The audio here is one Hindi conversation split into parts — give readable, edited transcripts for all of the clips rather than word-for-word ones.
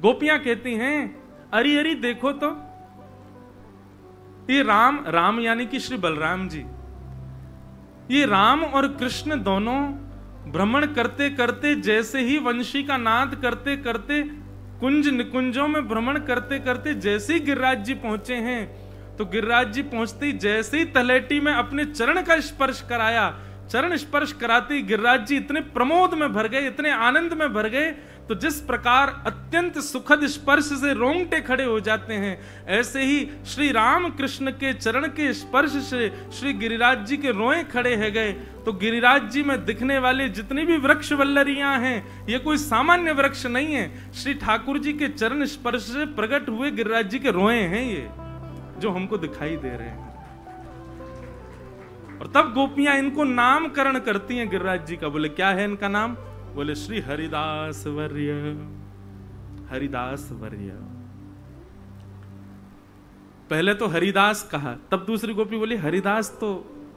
गोपियां कहती हैं, अरे अरे देखो तो, ये राम यानी कि श्री बलराम जी, ये राम और कृष्ण दोनों भ्रमण करते करते, जैसे ही वंशी का नाद करते करते, कुंज निकुंजों में भ्रमण करते करते जैसे ही गिरिराज जी पहुंचे हैं, तो गिरिराज जी पहुंचते ही जैसे ही तलहटी में अपने चरण का स्पर्श कराया, चरण स्पर्श कराते ही गिरिराज जी इतने प्रमोद में भर गए, इतने आनंद में भर गए, तो जिस प्रकार अत्यंत सुखद स्पर्श से रोंगटे खड़े हो जाते हैं, ऐसे ही श्री राम कृष्ण के चरण के स्पर्श से श्री गिरिराज जी के रोए खड़े है गए। तो गिरिराज जी में दिखने वाले जितनी भी वृक्ष वल्लरियां हैं, ये कोई सामान्य वृक्ष नहीं है, श्री ठाकुर जी के चरण स्पर्श से प्रकट हुए गिरिराज जी के रोए हैं, ये जो हमको दिखाई दे रहे हैं। और तब गोपियां इनको नामकरण करती हैं गिरिराज जी का। बोले क्या है इनका नाम? बोले श्री हरिदास वर्य, हरिदास वर्य। पहले तो हरिदास कहा, तब दूसरी गोपी बोली हरिदास तो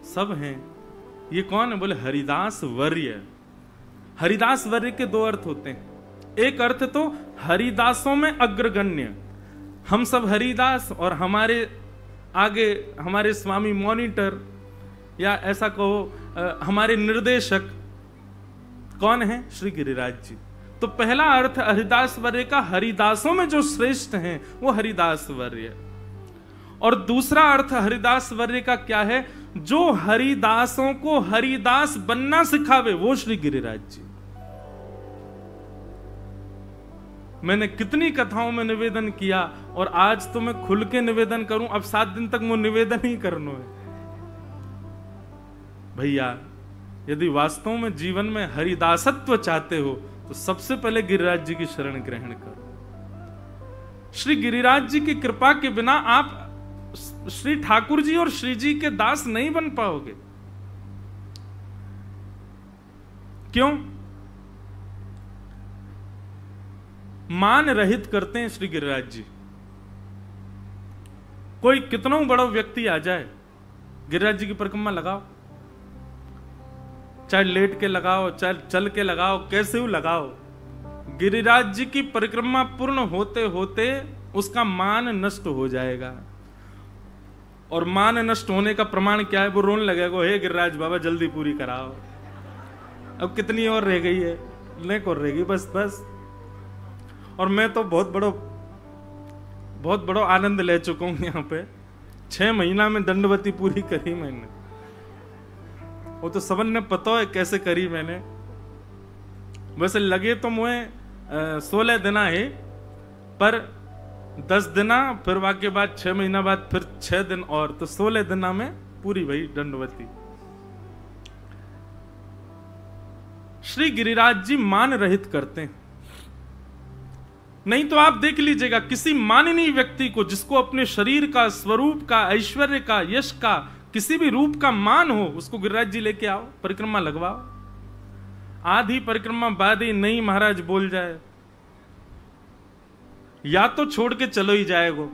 सब हैं, ये कौन है? बोले हरिदास वर्य। हरिदास वर्य के दो अर्थ होते हैं। एक अर्थ तो हरिदासों में अग्रगण्य, हम सब हरिदास, और हमारे आगे हमारे स्वामी मॉनिटर, या ऐसा कहो हमारे निर्देशक कौन है? श्री गिरिराज जी। तो पहला अर्थ हरिदास वर्य का, हरिदासों में जो श्रेष्ठ हैं वो हरिदास वर्य। और दूसरा अर्थ हरिदास वर्य का क्या है? जो हरिदासों को हरिदास बनना सिखावे, वो श्री गिरिराज जी। मैंने कितनी कथाओं में निवेदन किया, और आज तो मैं खुल के निवेदन करूं, अब 7 दिन तक वो निवेदन ही करना है। भैया, यदि वास्तव में जीवन में हरिदासत्व चाहते हो, तो सबसे पहले गिरिराज जी की शरण ग्रहण करो। श्री गिरिराज जी की कृपा के बिना आप श्री ठाकुर जी और श्री जी के दास नहीं बन पाओगे। क्यों? मान रहित करते हैं श्री गिरिराज जी। कोई कितना बड़ा व्यक्ति आ जाए, गिरिराज जी की परिक्रमा लगाओ, चाहे लेट के लगाओ, चाहे चल के लगाओ, कैसे भी लगाओ, गिरिराज जी की परिक्रमा पूर्ण होते होते उसका मान नष्ट हो जाएगा। और मान नष्ट होने का प्रमाण क्या है? वो रोने लगेगा, हे गिरिराज बाबा जल्दी पूरी कराओ, अब कितनी और रह गई है, नहीं को रहेगी, बस बस। और मैं तो बहुत बड़ा आनंद ले चुका हूं यहाँ पे। 6 महीना में दंडवती पूरी करी मैंने, वो तो सबन ने पता है कैसे करी मैंने। वैसे लगे तो मुझे 16 दिना है, पर 10 दिना, फिर वाके बाद 6 महीना बाद फिर 6 दिन और, तो 16 दिना में पूरी भई दंडवती। श्री गिरिराज जी मान रहित करते हैं। नहीं तो आप देख लीजिएगा, किसी माननीय व्यक्ति को, जिसको अपने शरीर का, स्वरूप का, ऐश्वर्य का, यश का, किसी भी रूप का मान हो, उसको गिरिराज जी लेके आओ, परिक्रमा लगवाओ। आधी परिक्रमा बाद ही नहीं महाराज बोल जाए, या तो छोड़ के चलो ही जाएगो,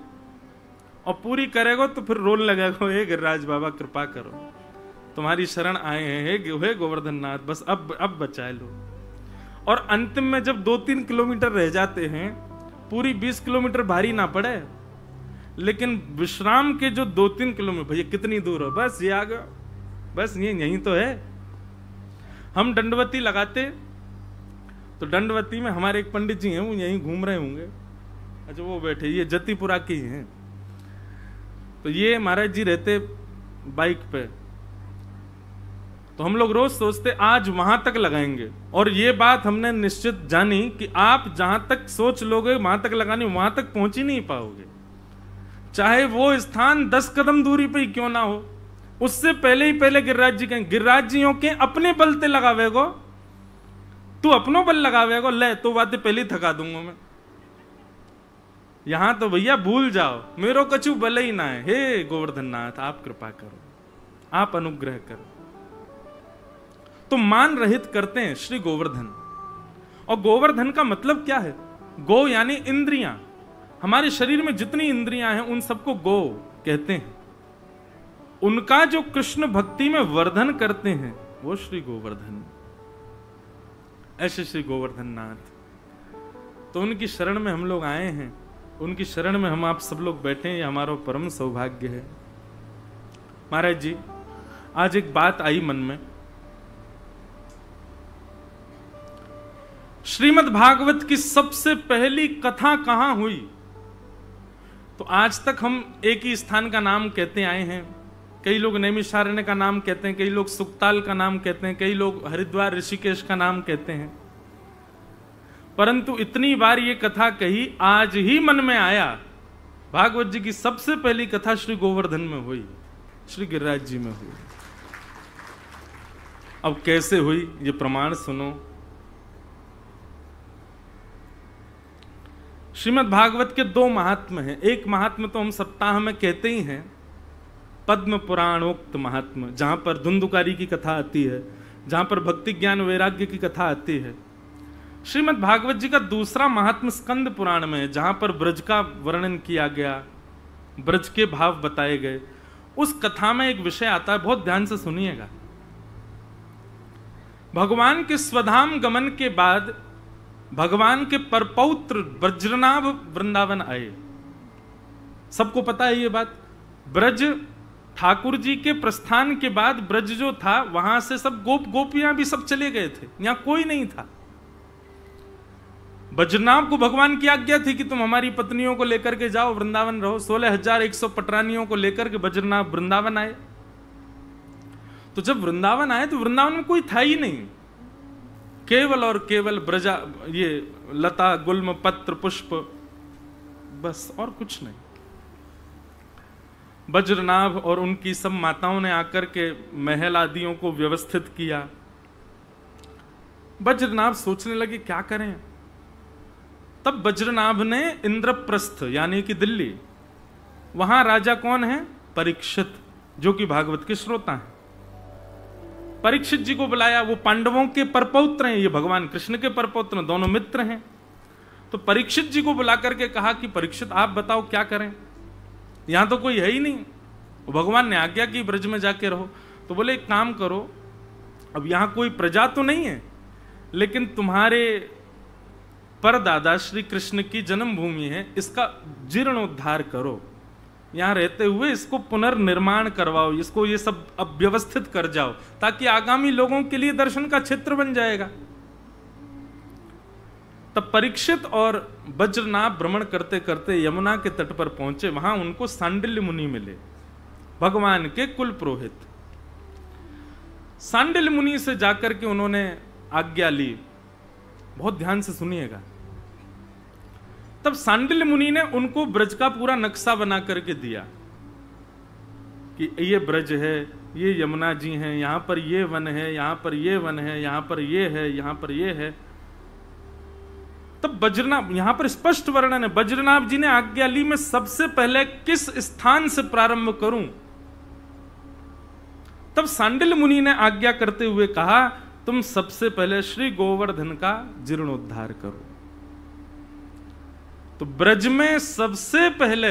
और पूरी करेगो तो फिर रोने लगेगो, हे गिरिराज बाबा कृपा करो, तुम्हारी शरण आए हैं, हे गोवर्धन नाथ, बस अब बचाए लो। और अंतिम में जब 2-3 किलोमीटर रह जाते हैं, पूरी 20 किलोमीटर भारी ना पड़े, लेकिन विश्राम के जो 2-3 किलोमीटर, भैया कितनी दूर हो, बस ये आ गया, बस ये यहीं तो है। हम दंडवती लगाते, तो दंडवती में हमारे एक पंडित जी हैं, वो यहीं घूम रहे होंगे, अच्छा वो बैठे, ये जतीपुरा के ही हैं। तो ये महाराज जी रहते बाइक पे, तो हम लोग रोज सोचते आज वहां तक लगाएंगे, और ये बात हमने निश्चित जानी कि आप जहां तक सोच लोगे वहां तक लगानी, वहां तक पहुंच ही नहीं पाओगे। चाहे वो स्थान 10 कदम दूरी पे ही क्यों ना हो, उससे पहले ही पहले गिरिराज जी कहें, गिरिराज जियों के अपने बल ते लगावेगो, तू अपनो बल लगावेगो, ले तो बातें पहले ही थका दूंगा मैं। यहां तो भैया भूल जाओ, मेरो कछु बल ही ना है। हे गोवर्धन नाथ आप कृपा करो, आप अनुग्रह करो। तो मान रहित करते हैं श्री गोवर्धन। और गोवर्धन का मतलब क्या है? गो यानी इंद्रियां। हमारे शरीर में जितनी इंद्रियां हैं उन सबको गो कहते हैं। उनका जो कृष्ण भक्ति में वर्धन करते हैं वो श्री गोवर्धन। ऐसे श्री गोवर्धन नाथ। तो उनकी शरण में हम लोग आए हैं, उनकी शरण में हम आप सब लोग बैठे हैं, ये हमारा परम सौभाग्य है। महाराज जी, आज एक बात आई मन में। श्रीमद् भागवत की सबसे पहली कथा कहां हुई? तो आज तक हम एक ही स्थान का नाम कहते आए हैं। कई लोग नैमिषारण्य का नाम कहते हैं, कई लोग सुक्ताल का नाम कहते हैं, कई लोग हरिद्वार ऋषिकेश का नाम कहते हैं। परंतु इतनी बार ये कथा कही, आज ही मन में आया भागवत जी की सबसे पहली कथा श्री गोवर्धन में हुई, श्री गिरिराज जी में हुई। अब कैसे हुई ये प्रमाण सुनो। श्रीमद् भागवत के दो महात्म्य हैं। एक महात्म्य तो हम सप्ताह में कहते ही हैं, पद्म पुराणोक्त महात्म्य, जहां पर धुंधुकारी की कथा आती है, जहां पर भक्ति ज्ञान वैराग्य की कथा आती है। श्रीमद् भागवत जी का दूसरा महात्म्य स्कंद पुराण में है, जहां पर ब्रज का वर्णन किया गया, ब्रज के भाव बताए गए। उस कथा में एक विषय आता है, बहुत ध्यान से सुनिएगा। भगवान के स्वधाम गमन के बाद भगवान के परपौत्र ब्रजनाभ वृंदावन आए। सबको पता है ये बात। ब्रज ठाकुर जी के प्रस्थान के बाद ब्रज जो था, वहां से सब गोपियां भी सब चले गए थे, यहां कोई नहीं था। ब्रजनाभ को भगवान की आज्ञा थी कि तुम हमारी पत्नियों को लेकर के जाओ, वृंदावन रहो। 16,100 पटरानियों को लेकर के ब्रजनाभ वृंदावन आए। तो जब वृंदावन आए तो वृंदावन में कोई था ही नहीं, केवल और केवल ब्रजा, ये लता गुल्म पत्र पुष्प, बस और कुछ नहीं। ब्रजनाभ और उनकी सब माताओं ने आकर के महल आदियों को व्यवस्थित किया। ब्रजनाभ सोचने लगे क्या करें। तब ब्रजनाभ ने इंद्रप्रस्थ यानी कि दिल्ली, वहां राजा कौन है? परीक्षित, जो कि भागवत के श्रोता हैं। परीक्षित जी को बुलाया। वो पांडवों के परपौत्र हैं, ये भगवान कृष्ण के परपौत्र, दोनों मित्र हैं। तो परीक्षित जी को बुला करके कहा कि परीक्षित आप बताओ क्या करें, यहां तो कोई है ही नहीं। भगवान ने आज्ञा की ब्रज में जाके रहो। तो बोले एक काम करो, अब यहां कोई प्रजा तो नहीं है, लेकिन तुम्हारे परदादा श्री कृष्ण की जन्मभूमि है, इसका जीर्णोद्धार करो, यहां रहते हुए इसको पुनर्निर्माण करवाओ, इसको ये सब अब व्यवस्थित कर जाओ, ताकि आगामी लोगों के लिए दर्शन का क्षेत्र बन जाएगा। तब परीक्षित और ब्रजनाभ भ्रमण करते करते यमुना के तट पर पहुंचे। वहां उनको सांडिल्य मुनि मिले, भगवान के कुल पुरोहित। सांडिल्य मुनि से जाकर के उन्होंने आज्ञा ली। बहुत ध्यान से सुनिएगा। तब सांडिल्य मुनि ने उनको ब्रज का पूरा नक्शा बना करके दिया कि ये ब्रज है, ये यमुना जी हैं, यहां पर ये वन है, यहां पर ये वन है, यहां पर ये है, यहां पर ये है। तब ब्रजनाभ, यहां पर स्पष्ट वर्णन है, ब्रजनाभ जी ने आज्ञा ली मैं सबसे पहले किस स्थान से प्रारंभ करूं। तब सांडिल्य मुनि ने आज्ञा करते हुए कहा तुम सबसे पहले श्री गोवर्धन का जीर्णोद्धार करो। तो ब्रज में सबसे पहले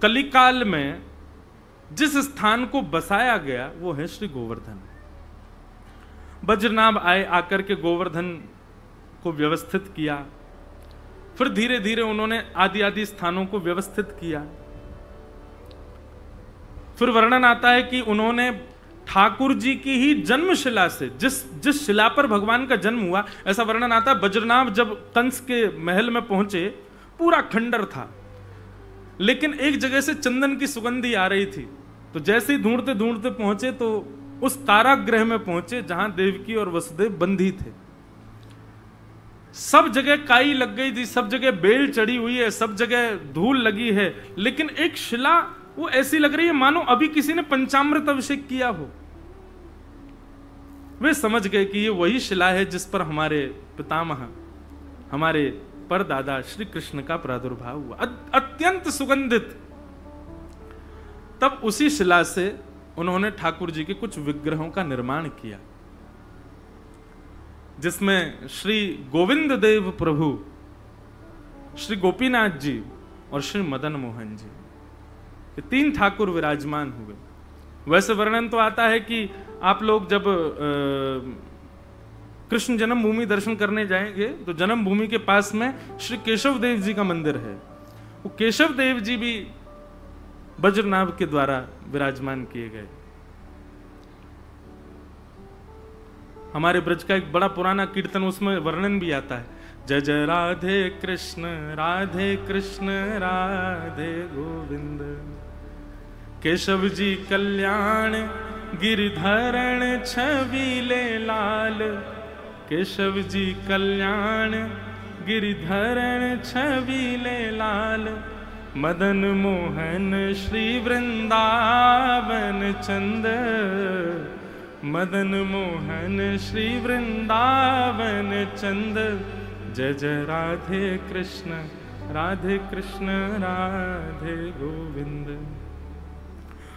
कलिकाल में जिस स्थान को बसाया गया वो है श्री गोवर्धन। ब्रजनाभ आए, आकर के गोवर्धन को व्यवस्थित किया। फिर धीरे धीरे उन्होंने आदि आदि स्थानों को व्यवस्थित किया। फिर वर्णन आता है कि उन्होंने ठाकुर जी की ही जन्मशिला से, जिस शिला पर भगवान का जन्म हुआ, ऐसा वर्णन आता है। ब्रजनाभ जब कंस के महल में पहुंचे, पूरा खंडर था, लेकिन एक जगह से चंदन की सुगंधी आ रही थी। तो जैसे ही ढूंढते ढूंढते पहुंचे तो उस कारागृह में पहुंचे जहां देवकी और वसुदेव बंधी थे। सब जगह काई लग गई थी, सब जगह बेल चढ़ी हुई है, सब जगह धूल लगी है, लेकिन एक शिला वो ऐसी लग रही है मानो अभी किसी ने पंचामृत अभिषेक किया हो। वे समझ गए कि ये वही शिला है जिस पर हमारे पितामह, हमारे परदादा श्री कृष्ण का प्रादुर्भाव हुआ, अत्यंत सुगंधित। तब उसी शिला से उन्होंने ठाकुर जी के कुछ विग्रहों का निर्माण किया, जिसमें श्री गोविंद देव प्रभु, श्री गोपीनाथ जी और श्री मदन मोहन जी, ये तीन ठाकुर विराजमान हुए। वैसे वर्णन तो आता है कि आप लोग जब कृष्ण जन्मभूमि दर्शन करने जाएंगे तो जन्मभूमि के पास में श्री केशव देव जी का मंदिर है। वो केशव देव जी भी वज्रनाभ के द्वारा विराजमान किए गए। हमारे ब्रज का एक बड़ा पुराना कीर्तन, उसमें वर्णन भी आता है, जय जय राधे कृष्ण राधे गोविंद, केशव जी कल्याण गिरधरण छबीले लाल, केशव जी कल्याण गिरधरण छबीले लाल, मदन मोहन श्री वृंदावन चंद, मदन मोहन श्री वृंदावन चंद, जय जय राधे कृष्ण राधे गोविंद।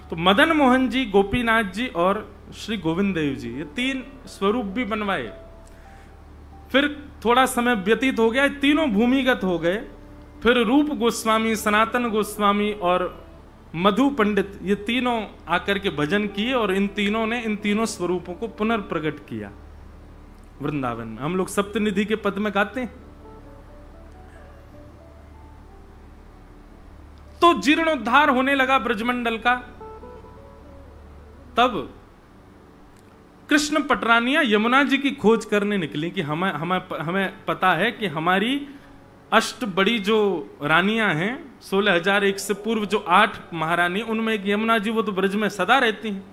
तो मदन मोहन जी, गोपीनाथ जी और श्री गोविंद देव जी, ये तीन स्वरूप भी बनवाए। फिर थोड़ा समय व्यतीत हो गया, तीनों भूमिगत हो गए। फिर रूप गोस्वामी, सनातन गोस्वामी और मधु पंडित, ये तीनों आकर के भजन किए और इन तीनों ने इन तीनों स्वरूपों को पुनर्प्रकट किया वृंदावन में। हम लोग सप्तनिधि के पद में गाते हैं। तो जीर्णोद्धार होने लगा ब्रजमंडल का। तब कृष्ण पटरानिया यमुना जी की खोज करने निकली कि हमें पता है कि हमारी अष्ट बड़ी जो रानियां हैं, 16,001 से पूर्व जो 8 महारानी, उनमें एक यमुना जी, वो तो ब्रज में सदा रहती हैं।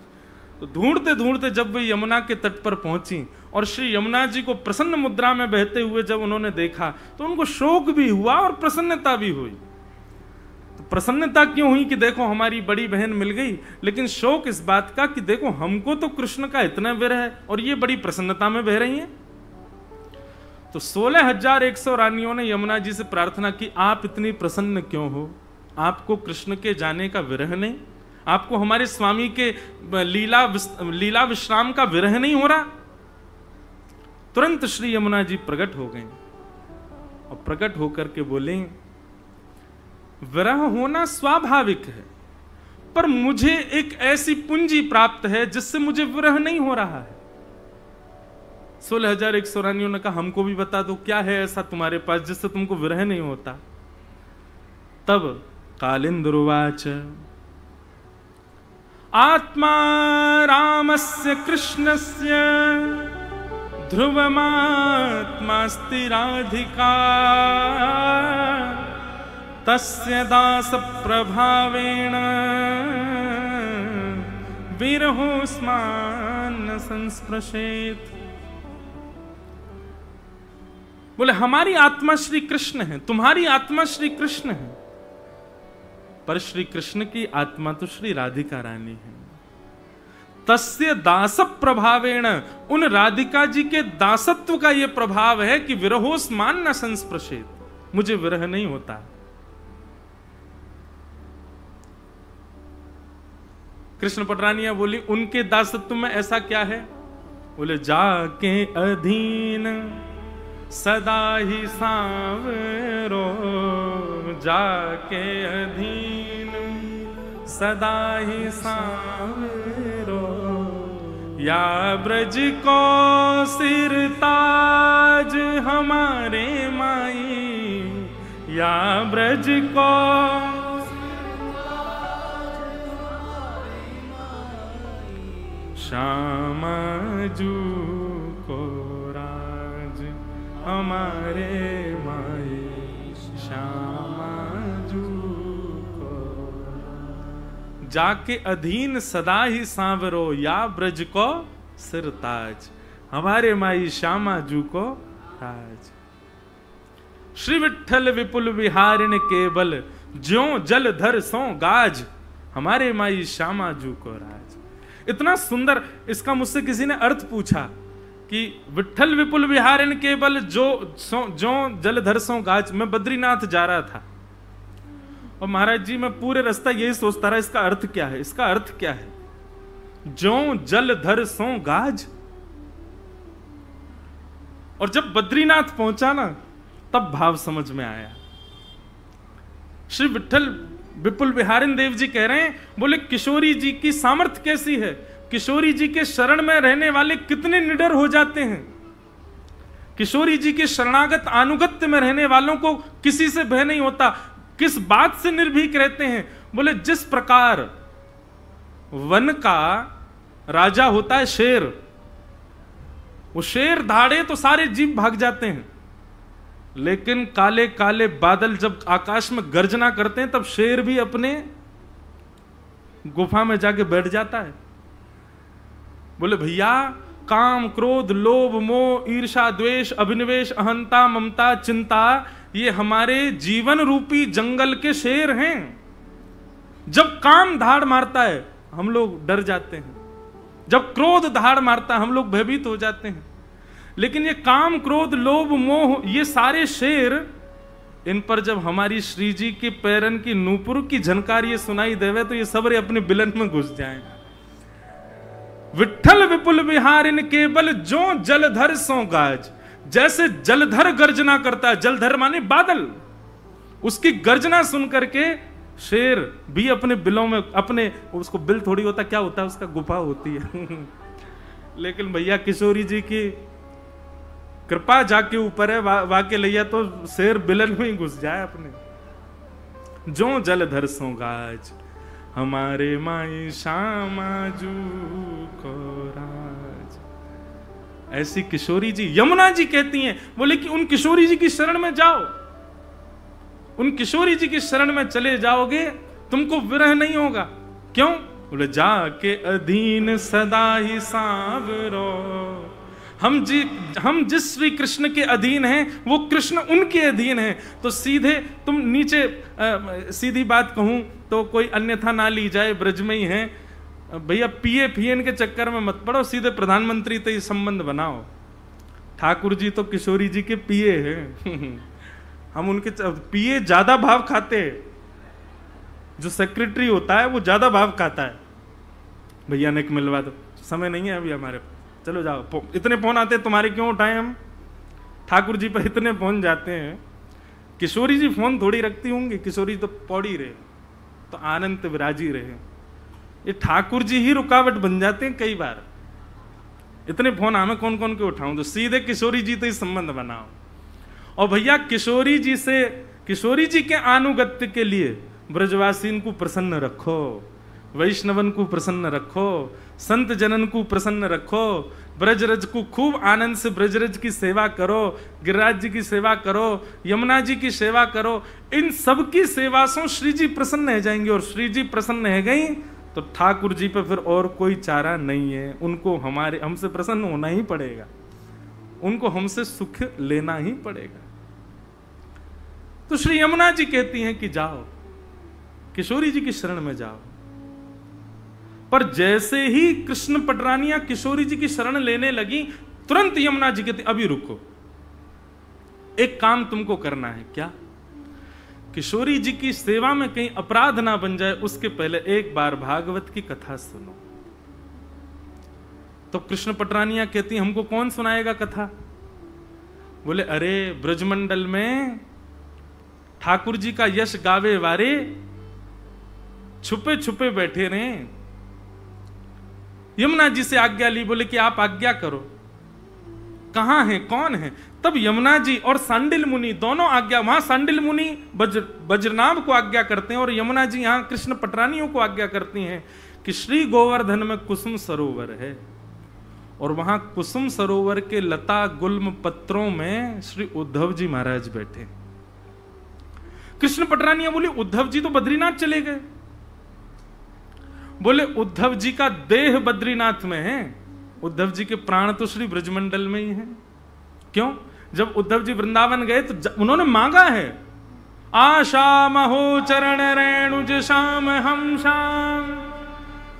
तो ढूंढते ढूंढते जब वे यमुना के तट पर पहुंची और श्री यमुना जी को प्रसन्न मुद्रा में बहते हुए जब उन्होंने देखा तो उनको शोक भी हुआ और प्रसन्नता भी हुई। तो प्रसन्नता क्यों हुई कि देखो हमारी बड़ी बहन मिल गई, लेकिन शोक इस बात का कि देखो हमको तो कृष्ण का इतना विरह है और ये बड़ी प्रसन्नता में बह रही हैं। तो 16,100 रानियों ने यमुना जी से प्रार्थना की, आप इतनी प्रसन्न क्यों हो? आपको कृष्ण के जाने का विरह नहीं? आपको हमारे स्वामी के लीला विश्राम का विरह नहीं हो रहा? तुरंत श्री यमुना जी प्रकट हो गए और प्रकट होकर के बोले, विरह होना स्वाभाविक है, पर मुझे एक ऐसी पूंजी प्राप्त है जिससे मुझे विरह नहीं हो रहा है। 16,100 रानियों ने कहा, हमको भी बता दो क्या है ऐसा तुम्हारे पास जिससे तुमको विरह नहीं होता। तब कालिंदुवाच, आत्मा रामस्य कृष्णस्य ध्रुवमात्मास्ति राधिका, तस्य दास प्रभावेण विरहोस्मान् संस्पृशेत्। बोले हमारी आत्मा श्री कृष्ण है, तुम्हारी आत्मा श्री कृष्ण है, पर श्री कृष्ण की आत्मा तो श्री राधिका रानी है। तस्य दास प्रभावेण, उन राधिका जी के दासत्व का यह प्रभाव है कि विरहोस्मान न संस्पृशेत, मुझे विरह नहीं होता। कृष्ण पटरानिया बोली, उनके दासत्व में ऐसा क्या है? बोले, जाके अधीन सदा ही सांवरो, जाके अधीन सदा ही सांवरो, या ब्रज को सिर ताज हमारे माई, या ब्रज को श्यामा जू को राज हमारे माई, श्यामा जू को जाके अधीन सदा ही सांवरो, या ब्रज को सिर ताज हमारे माई श्यामा जू को राज। श्री विठ्ठल विपुल विहारिण केवल, ज्यों जलधर सो गाज हमारे माई श्यामा जू को राज। इतना सुंदर इसका मुझसे किसी ने अर्थ पूछा कि विठ्ठल विपुल विहारिण केवल जो जलधर सो गाज। मैं बद्रीनाथ जा रहा था और महाराज जी मैं पूरे रास्ता यही सोचता रहा, इसका अर्थ क्या है, इसका अर्थ क्या है? जो जलधर सो गाज। और जब बद्रीनाथ पहुंचा ना, तब भाव समझ में आया। श्री विठ्ठल विपुल विहारिण देव जी कह रहे हैं, बोले किशोरी जी की सामर्थ्य कैसी है, किशोरी जी के शरण में रहने वाले कितने निडर हो जाते हैं। किशोरी जी के शरणागत अनुगत्य में रहने वालों को किसी से भय नहीं होता। किस बात से निर्भीक रहते हैं? बोले जिस प्रकार वन का राजा होता है शेर, वो शेर धाड़े तो सारे जीव भाग जाते हैं, लेकिन काले काले बादल जब आकाश में गर्जना करते हैं तब शेर भी अपने गुफा में जाके बैठ जाता है। बोले भैया काम क्रोध लोभ मोह ईर्षा द्वेष अभिनिवेश अहंता ममता चिंता, ये हमारे जीवन रूपी जंगल के शेर हैं। जब काम धाड़ मारता है हम लोग डर जाते हैं, जब क्रोध धाड़ मारता है हम लोग भयभीत हो जाते हैं। लेकिन ये काम क्रोध लोभ मोह ये सारे शेर, इन पर जब हमारी श्री जी के पैरन की नूपुर की झनकार ये सुनाई देवे तो ये सबरे अपने बिलन में घुस जाएं। विठ्ठल विपुल विहारिन केवल जो जलधर सो गाज, जैसे जलधर गर्जना करता है, जलधर माने बादल, उसकी गर्जना सुन करके शेर भी अपने बिलों में, अपने उसको बिल थोड़ी होता, क्या होता है उसका, गुफा होती है। लेकिन भैया किशोरी जी की कृपा जाके ऊपर है, वाके लैया तो शेर बिलन में ही घुस जाए अपने। जो जलधर सो गाज हमारे माई श्यामाजू को राज। ऐसी किशोरी जी, यमुना जी कहती हैं, बोले कि उन किशोरी जी की शरण में जाओ, उन किशोरी जी की शरण में चले जाओगे तुमको विरह नहीं होगा। क्यों? बोले जाके अधीन सदा ही सांवरो, हम जिस श्री कृष्ण के अधीन हैं वो कृष्ण उनके अधीन हैं। तो सीधे तुम नीचे सीधी बात कहूं तो कोई अन्यथा ना ली जाए, ब्रज में ही है भैया, पीए फियन के चक्कर में मत पड़ो, सीधे प्रधानमंत्री तो ये संबंध बनाओ। ठाकुर जी तो किशोरी जी के पीए हैं। हम उनके पीए ज्यादा भाव खाते हैं, जो सेक्रेटरी होता है वो ज्यादा भाव खाता है। भैया ने मिलवा दो, समय नहीं है अभी हमारे, चलो जाओ। इतने फोन आते हैं तुम्हारे, क्यों उठाएं हम? ठाकुर जी पर इतने फोन जाते हैं। किशोरी जी फोन थोड़ी रखती होंगी, किशोरी तो पौड़ी रहे तो आनंद विराजी रहे। ये ठाकुर जी ही रुकावट बन जाते हैं कई बार। इतने फोन हमें कौन कौन के उठाऊं, तो सीधे किशोरी जी तो ही संबंध बनाओ। और भैया किशोरी जी से, किशोरी जी के अनुगत्य के लिए ब्रजवासीन को प्रसन्न रखो, वैष्णवन को प्रसन्न रखो, संत जनन को प्रसन्न रखो, ब्रजरज को खूब आनंद से ब्रजरज की सेवा करो, गिरिराज जी की सेवा करो, यमुना जी की सेवा करो। इन सब की सेवा से श्री जी प्रसन्न है जाएंगे, और श्री जी प्रसन्न है गई तो ठाकुर जी पे फिर और कोई चारा नहीं है। उनको हमसे प्रसन्न होना ही पड़ेगा, उनको हमसे सुख लेना ही पड़ेगा। तो श्री यमुना जी कहती हैं कि जाओ किशोरी जी की शरण में जाओ। पर जैसे ही कृष्ण पटरानियां किशोरी जी की शरण लेने लगी, तुरंत यमुना जी कहती अभी रुको, एक काम तुमको करना है। क्या? किशोरी जी की सेवा में कहीं अपराध ना बन जाए, उसके पहले एक बार भागवत की कथा सुनो। तो कृष्ण पटरानियां कहती हमको कौन सुनाएगा कथा? बोले अरे ब्रजमंडल में ठाकुर जी का यश गावे वारे छुपे छुपे बैठे रहे। यमुना जी से आज्ञा ली, बोले कि आप आज्ञा करो। कहां है, कौन है? तब यमुना जी और सांडिल मुनि दोनों आज्ञा, वहां सांडिल मुनि वज्रनाभ को आज्ञा करते हैं और यमुना जी यहां कृष्ण पटरानियों को आज्ञा करती हैं कि श्री गोवर्धन में कुसुम सरोवर है, और वहां कुसुम सरोवर के लता गुल्म पत्रों में श्री उद्धव जी महाराज बैठे। कृष्ण पटरानियां बोली उद्धव जी तो बद्रीनाथ चले गए। बोले उद्धव जी का देह बद्रीनाथ में है, उद्धव जी के प्राण तो श्री ब्रजमंडल में ही हैं। क्यों? जब उद्धव जी वृंदावन गए तो उन्होंने मांगा है, आशा महो चरण रेणुज श्याम हम श्याम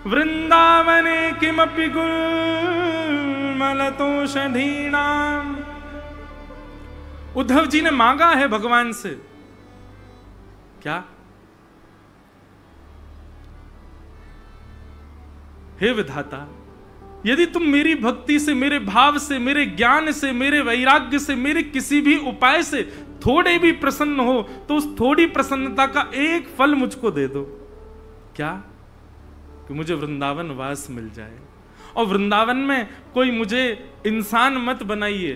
वृंदावने किमपि गुलमलतोषधीनाम। उद्धव जी ने मांगा है भगवान से, क्या? हे विधाता, यदि तुम मेरी भक्ति से, मेरे भाव से, मेरे ज्ञान से, मेरे वैराग्य से, मेरे किसी भी उपाय से थोड़े भी प्रसन्न हो तो उस थोड़ी प्रसन्नता का एक फल मुझको दे दो। क्या? कि मुझे वृंदावन वास मिल जाए, और वृंदावन में कोई मुझे इंसान मत बनाइए,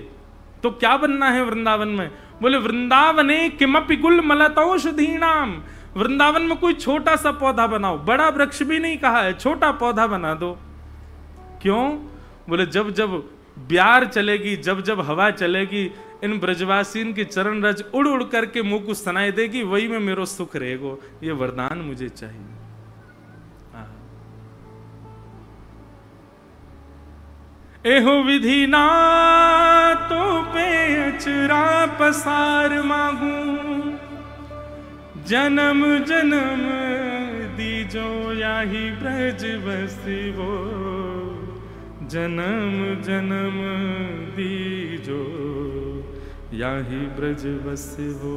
तो क्या बनना है वृंदावन में? बोले वृंदावने किमपि गुल मलतौषधीनाम, वृंदावन में कोई छोटा सा पौधा बनाओ, बड़ा वृक्ष भी नहीं कहा है, छोटा पौधा बना दो। क्यों? बोले जब जब ब्यार चलेगी, जब जब हवा चलेगी, इन ब्रजवासीन की चरण रज उड़ उड़ करके मुंह को सुनाई देगी, वही में मेरो सुख रहेगो। ये वरदान मुझे चाहिए। एहो विधि ना तो पे अचरा पसार मांगू, जन्म जन्म दीजो याही ब्रज बसिवो, जन्म जन्म दीजो याही ब्रज बसिवो।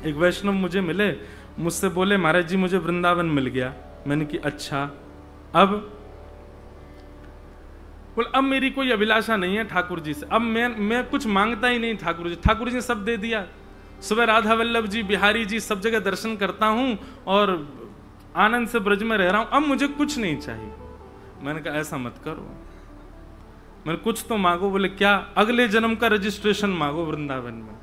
एक वैष्णव मुझे मिले, मुझसे बोले महाराज जी मुझे वृंदावन मिल गया। मैंने कि अच्छा, अब बोले अब मेरी कोई अभिलाषा नहीं है ठाकुर जी से, अब मैं कुछ मांगता ही नहीं ठाकुर जी, ठाकुर जी ने सब दे दिया। सुबह राधा वल्लभ जी, बिहारी जी, सब जगह दर्शन करता हूं और आनंद से ब्रज में रह रहा हूं, अब मुझे कुछ नहीं चाहिए। मैंने कहा ऐसा मत करो, मैंने कुछ तो मांगो। बोले क्या? अगले जन्म का रजिस्ट्रेशन मांगो वृंदावन में।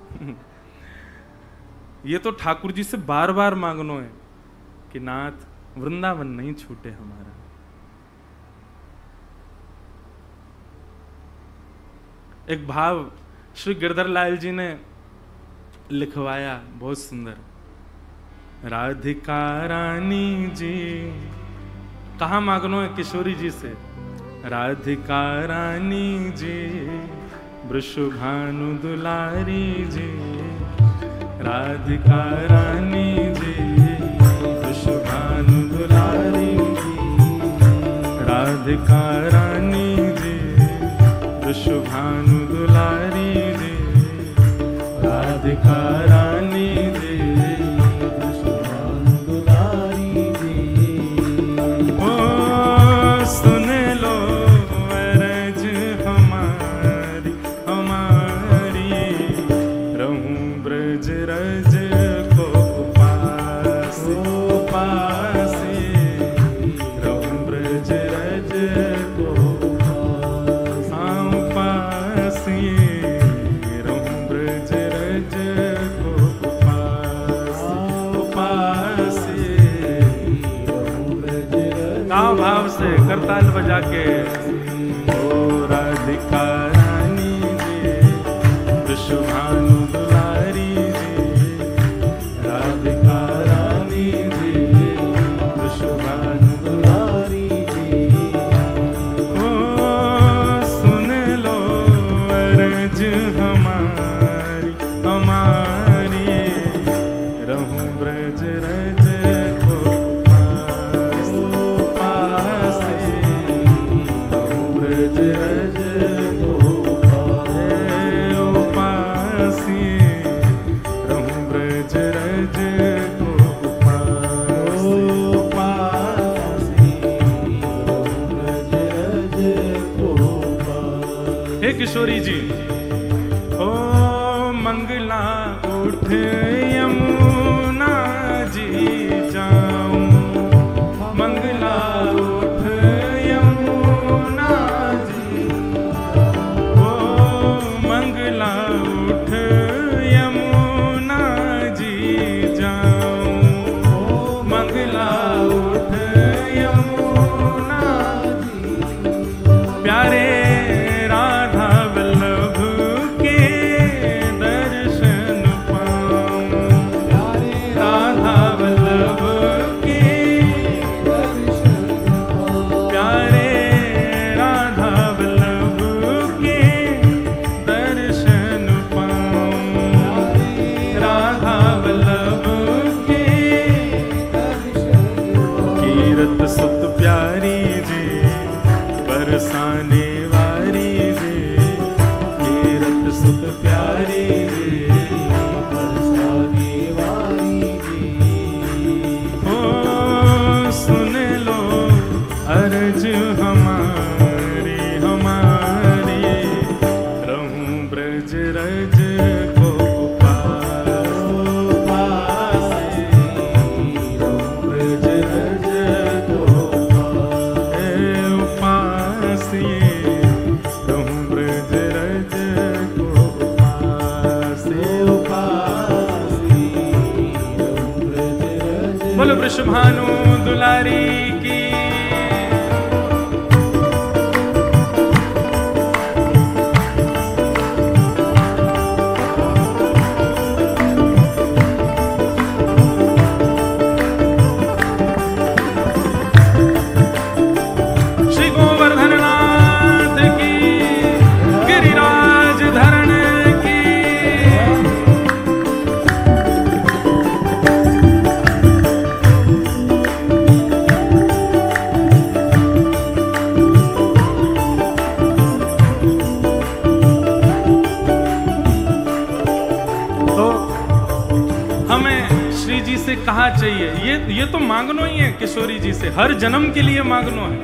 ये तो ठाकुर जी से बार बार मांगनो है कि नाथ वृंदावन नहीं छूटे हमारा। एक भाव श्री गिरधर लाल जी ने लिखवाया, बहुत सुंदर। राधिका रानी जी, कहा मांगनो है? किशोरी जी से। राधिका रानी जी, वृषभानु दुलारी जी, राधिका रानी जी, वृषभानु दुलारी जी, राधिका रानी जी, वृषभानु दुलारी जी, राधिका रानी जी, वृषभानु दुलारी जी। ओ सुन लो अरज हमारी, हमारी रहूं ब्रज रज को पास, पासे रहूं ब्रज रज को भाव से करताल बजा के। ओ राधिका रानी जी, वृषभानु दुलारी जी, राधिका रानी जी, वृषभानु दुलारी जी। ओ सुन लो अरज हमारी, हमारी रहूं ब्रज रज किशोरी जी। ओ मंगला उठ यमुना जी जाऊं, मंगला उठ यमुना जी, ओ मंगला उठ यमुना जी जाऊं, मंगला उठ यमुना जी, प्यारे राधा वल्लभ के दर्शन पाऊं, बोल वृषभानु दुलारी की। श्री गोवर्धन नाथ की, गिरिराज धरण की। से कहा चाहिए, ये तो मांगनो ही है किशोरी जी से, हर जन्म के लिए मांगनो है।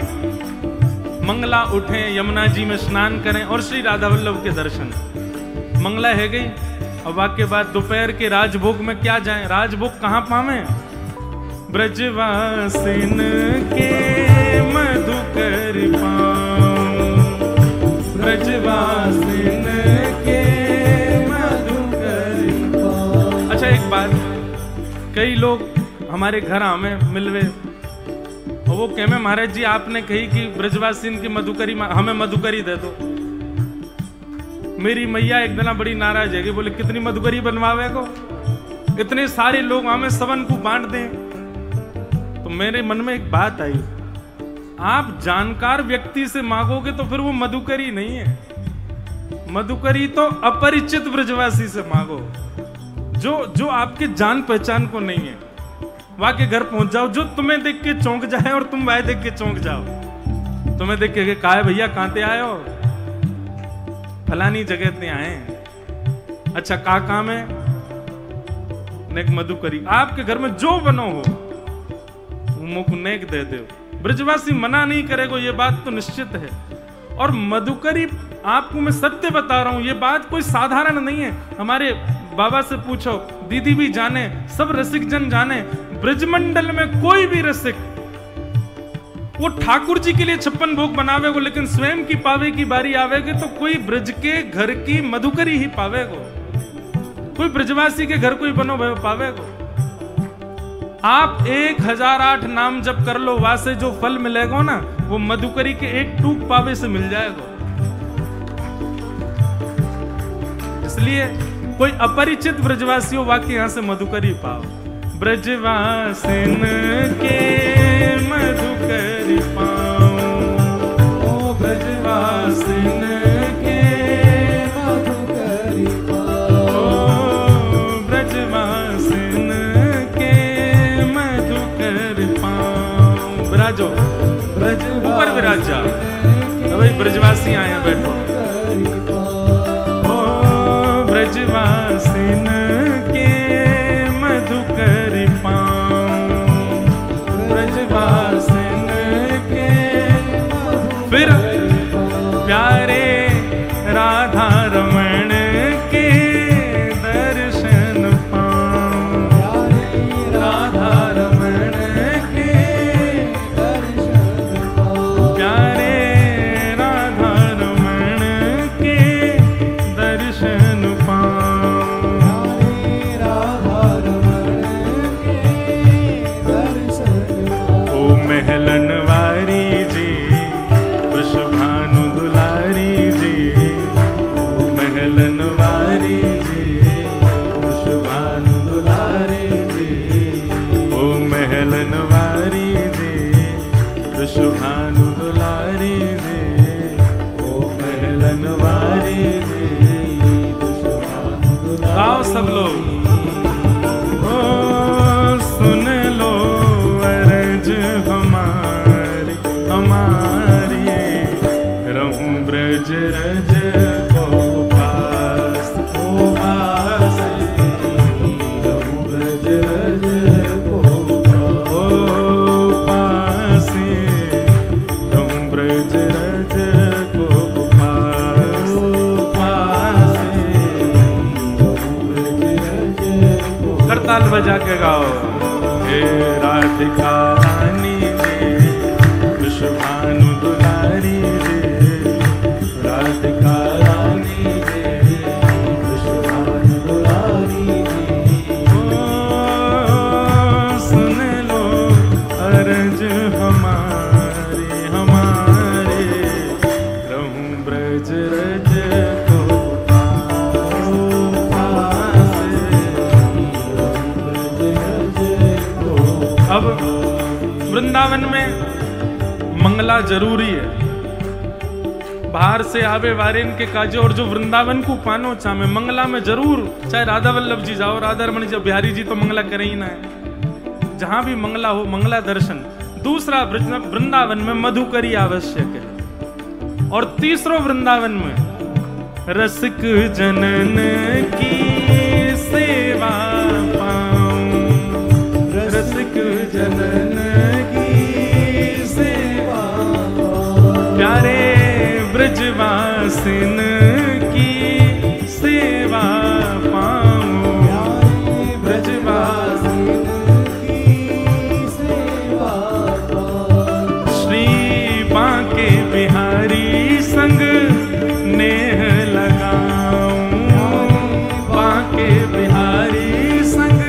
मंगला उठे, यमुना जी में स्नान करें और श्री राधा वल्लभ के दर्शन। मंगला है गई, अब वाक्य बाद दोपहर के राजभोग में क्या जाएं? राजभोग कहाँ पावे? ब्रजवासिन के मधुकर पाऊं, ब्रजवासिन के मधुकर पाऊं। अच्छा एक बात, कई लोग हमारे घर आवे मिलवे और वो कहे महाराज जी आपने कही कि ब्रजवासिन की मधुकरी, हमें मधुकरी दे दो। मेरी मैया एक दिन बड़ी नाराज है कि बोले कितनी मधुकरी बनवावे को, इतने सारे लोग हमें सबन को बांट दें। तो मेरे मन में एक बात आई, आप जानकार व्यक्ति से मांगोगे तो फिर वो मधुकरी नहीं है। मधुकरी तो अपरिचित ब्रजवासी से मांगो, जो आपके जान पहचान को नहीं है। वहां के घर पहुंच जाओ, जो तुम्हें देख के चौंक जाए और तुम वह देख के चौंक जाओ। तुम्हें देख के कहा है भैया कहां ते आए हो? फलानी जगह ते आए। अच्छा का काम है? नेक मधुकरी। आपके घर में जो बनो हो मुख नेक दे दो। ब्रजवासी मना नहीं करेगा, ये बात तो निश्चित है। और मधुकरी आपको मैं सत्य बता रहा हूं, ये बात कोई साधारण नहीं है। हमारे बाबा से पूछो, दीदी भी जाने, सब रसिक जन जाने, ब्रजमंडल में कोई भी रसिक वो ठाकुर जी के लिए 56 भोग बनावेगो, लेकिन स्वयं की पावे की बारी आवेगी तो कोई ब्रज के घर की मधुकरी ही पावेगो। कोई ब्रजवासी के घर कोई बनो भय पावेगो। आप 1008 नाम जप कर लो, वहां से जो फल मिलेगा ना वो मधुकरी के एक टूक पावे से मिल जाएगा। इसलिए कोई अपरिचित ब्रजवासी हो वाकई यहां से मधुकरी पाओ। ब्रजवासिन के मधुकरी पाओ, ओ ब्रजवासिन के मधुकरी पाओ, ओ ब्रजवासिन के मधुकरी पाओ। विराजो, ऊपर विराज जा। भाई ब्रजवासी आए हैं, बैठो। ब्रजवासिन के मधुकरी पाऊं, ब्रजवासिन के। फिर प्यारे राधा रमण के दर्शन पाऊं, राधा रमण के दर्शन पाऊं, प्यारे राधा रमण के दर्शन महलनवारी जी, वृषभानु दुलारी जी, महलनवारी जी, वृषभानु दुलारी जी, ओ महलनवारी जी, वृषभानु दुलारी जी, ओ महलनवारी जी, वृषभानु दुलारी। गाओ सब लोग, सुन लो अर्ज हमारी, हमारी रहूं ब्रज रज को पास, को पास, रहूं ब्रज रज को पास, रहूं ब्रज रज को पास, पास, रहूं ब्रज रज को। करताल बजा के गाओ। हे राधिका रानी जी, वृषभानु दुलारी जी, राधिका रानी जी, वृषभानु दुलारी जी, ओ सुन लो मंगला जरूरी है। बाहर से आवे वारेन के काजे और जो वृंदावन को पानो चाहे मंगला में जरूर, चाहे राधा वल्लभ जी जाओ, राधा रमण जी, बिहारी जी तो मंगला करे ही ना है। जहां भी मंगला हो मंगला दर्शन। दूसरा वृंदावन में मधुकरी आवश्यक है। और तीसरो वृंदावन में रसिक जनन की सेवा पाऊं, रसिक जनन की सेवा पाऊं, प्यारे ब्रजवासिन की सेवा पाऊं, ब्रजवासिन की सेवा पाऊं, श्री बांके बिहारी संग नेह लगाऊं, बांके बिहारी संग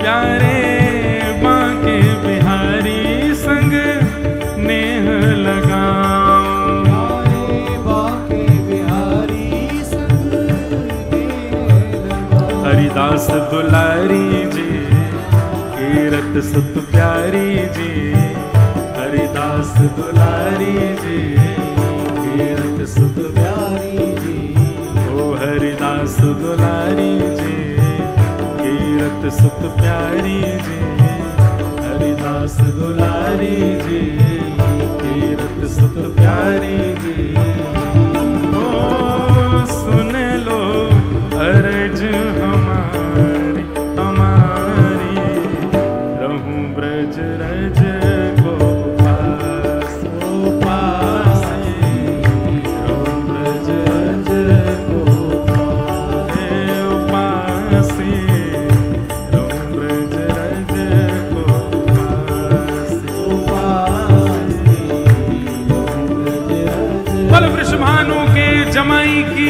प्यारे बांके बिहारी संग नेह लगाऊं, बांके बिहारी संग हरिदास दुलारी जी कीरत सुत प्यारी जी, हरिदास दुलारी जी कीरत सुत प्यारी जी, ओ हरिदास दुलारी जी कीरत सुत प्यारी जी, हरिदास दुलारी जी कीरत सुत प्यारी जी। ओ सुन लो अर्ज हमारी हमारी, रहूं ब्रज रज को पास पास, रहूं ब्रज रज को पास, रहूं ब्रज रज को पास, बल वृषभानु के जमाई की।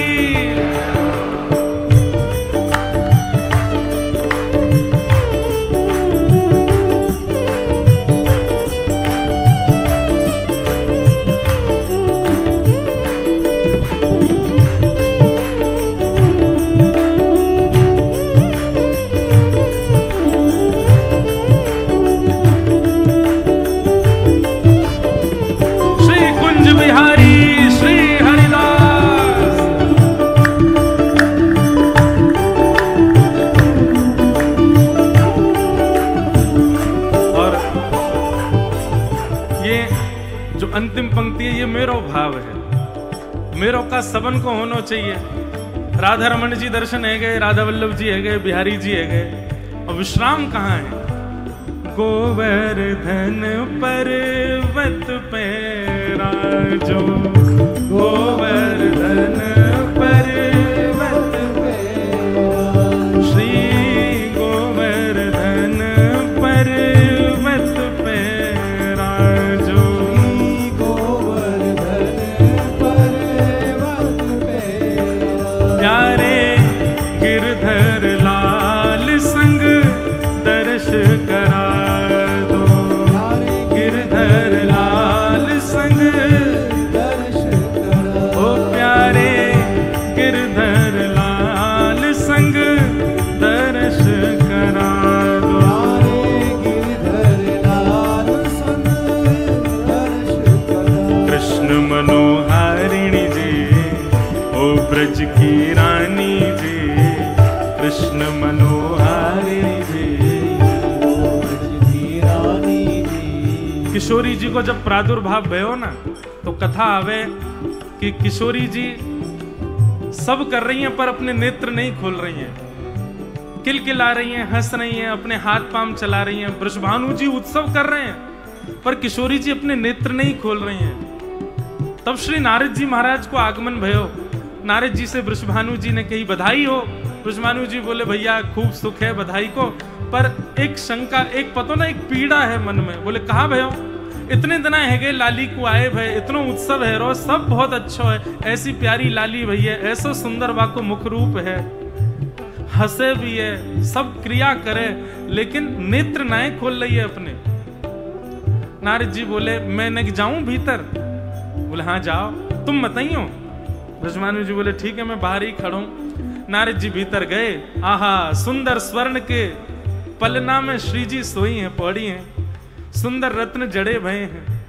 अंतिम पंक्ति है, ये मेरो भाव है, मेरो का सबन को होना चाहिए। राधा रमण जी दर्शन है गए, राधा वल्लभ जी है गए, बिहारी जी है गए, और विश्राम कहाँ है? गोवर्धन पर्वत पे राजो, गोवर्धन पर्वत पे श्री गोवर्धन पर्वत पे राजो, गोवर्धन पर्वत पे प्यारे गिरधर लाल संग दर्श करा दो, गिरधर लाल संग दर्श करा, ओ प्यारे गिरधर लाल संग दर्श करा दो, गिरधर लाल संग दर्श करा। कृष्ण मनोहारिणी जी, ओ ब्रज की रानी जी, कृष्ण मनोहारिणी जी, किशोरी जी को जब प्रादुर्भाव भयो ना, तो कथा आवे कि किशोरी जी सब कर रही हैं पर अपने नेत्र नहीं खोल रही हैं, किलकिला रही हैं, हंस रही हैं, अपने हाथ पांव चला रही हैं। वृषभानु जी उत्सव कर रहे हैं पर किशोरी जी अपने नेत्र नहीं खोल रही हैं। तब श्री नारद जी महाराज को आगमन भयो। नारद जी से वृषभानु जी ने कही बधाई हो। वृषभानु जी बोले भैया खूब सुख है बधाई को, पर एक शंका, एक पतो ना, एक पीड़ा है मन में। बोले कहा भयो? इतने दिन है गए लाली को आए भय, इतनो उत्सव है रो, सब बहुत अच्छा है, ऐसी प्यारी लाली भैया, ऐसा सुंदर वाको मुख रूप है, हंसे भी है, सब क्रिया करे, लेकिन नेत्र नाए खोल रही है अपने। नारद जी बोले मैं न जाऊं भीतर? बोले हाँ जाओ, तुम बताइयो। वृषभानु जी बोले ठीक है मैं बाहर ही खड़ा हूं। नारद जी भीतर गए। आहा, सुंदर स्वर्ण के पलना में श्री जी सोई हैं, पड़ी हैं। सुंदर रत्न जड़े भये हैं।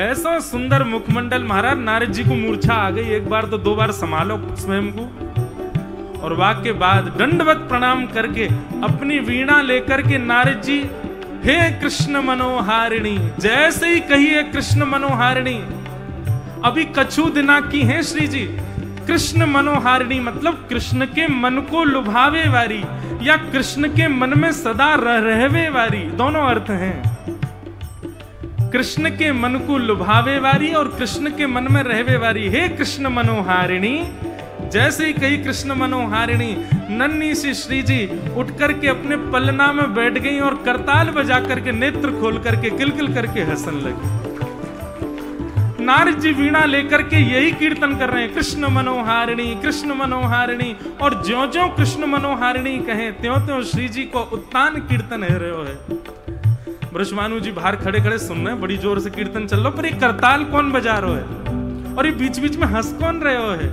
ऐसा सुंदर मुखमंडल। महाराज नारद जी को मूर्छा आ गई, एक बार तो दो बार संभालो स्वयं को। और वाक्य के बाद दंडवत प्रणाम करके अपनी वीणा लेकर के नारद जी, हे कृष्ण मनोहारिणी, जैसे ही कही है कृष्ण मनोहारिणी, अभी कछु दिना की है श्री जी। कृष्ण मनोहारिणी मतलब कृष्ण के मन को लुभावे वारी, या कृष्ण के मन में सदा रहवे वारी, दोनों अर्थ हैं। कृष्ण के मन को लुभावे वारी और कृष्ण के मन में रहवे वारी। हे कृष्ण मनोहारिणी, जैसे ही कही कृष्ण मनोहारिणी, नन्ही सी श्री जी उठ करके अपने पलना में बैठ गई और करताल बजा करके नेत्र खोल करके किलकिल करके हंसने लगी। नारद जी वीणा लेकर के यही कीर्तन कर रहे हैं, कृष्ण मनोहारिणी, कृष्ण मनोहारिणी। और ज्यों ज्यों कृष्ण मनोहारिणी कहें त्यों त्यों श्री जी को उत्तान कीर्तन है रहे है। ब्रजमानु जी बाहर खड़े खड़े सुन रहे हैं, बड़ी जोर से कीर्तन चल रहा, पर ये करताल कौन बजा रहे है और ये बीच बीच में हंस कौन रहे हो है।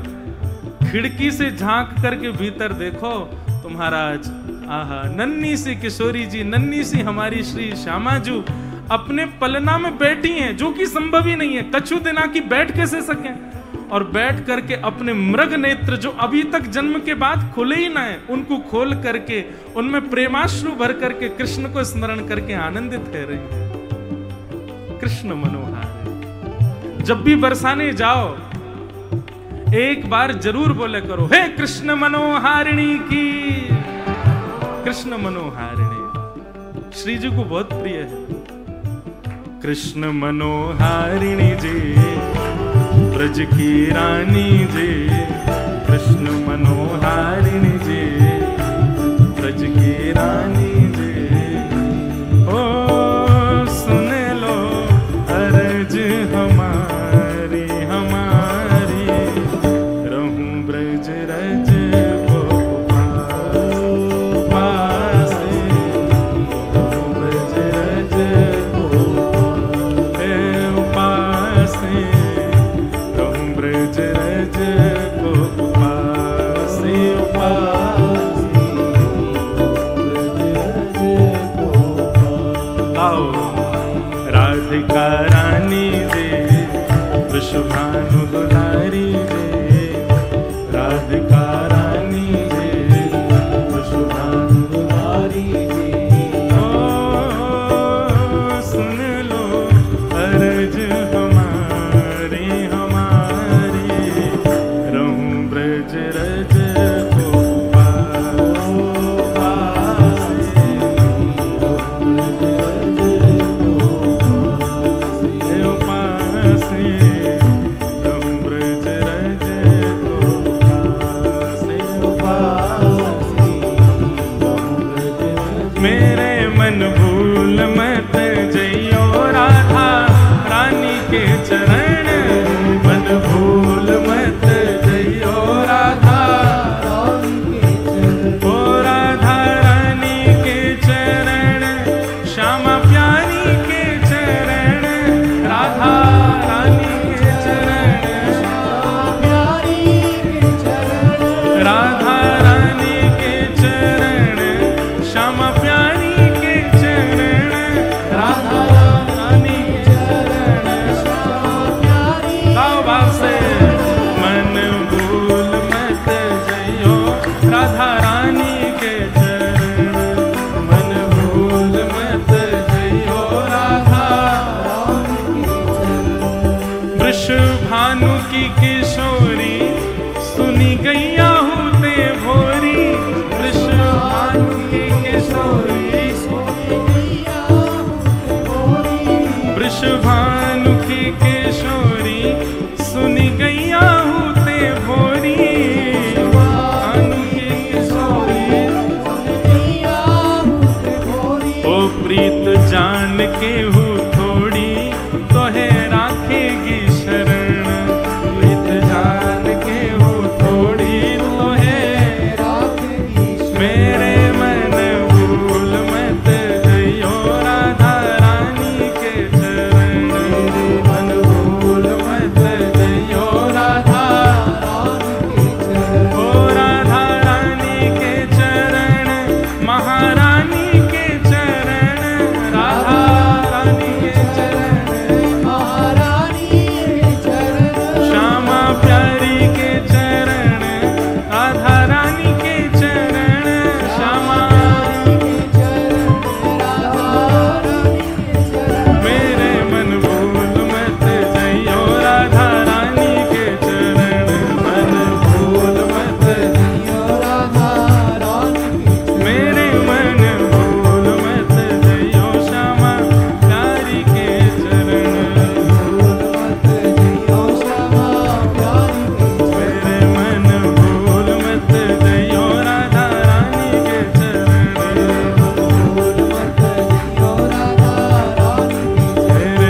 खिड़की से झांक करके भीतर देखो तो महाराज, आहा, नन्ही सी किशोरी जी, नन्ही सी हमारी श्री श्यामाजू अपने पलना में बैठी हैं, जो कि संभव ही नहीं है। कछु दिना की बैठ कैसे सके, और बैठ करके अपने मृग नेत्र जो अभी तक जन्म के बाद खुले ही ना है, उनको खोल करके उनमें प्रेमाश्रु भर करके कृष्ण को स्मरण करके आनंदित है रही है। कृष्ण मनोहार। जब भी बरसाने जाओ एक बार जरूर बोले करो, हे कृष्ण मनोहारिणी की। कृष्ण मनोहारिणी श्री जी को बहुत प्रिय है। कृष्ण मनोहारिणी जी, ब्रज की रानी जी, कृष्ण मनोहारिणी जी, ब्रज की रानी जी। ओ सुन लो अर्ज हमारी हमारी, रहूं ब्रज रज रानी दे, विश्वभानु दुलारी दे, राधिका रानी दे, विश्वभानु दुलारी दे। ओ सुन लो अर्ज हमारी हमारी, रहूं ब्रज रज मेरे मन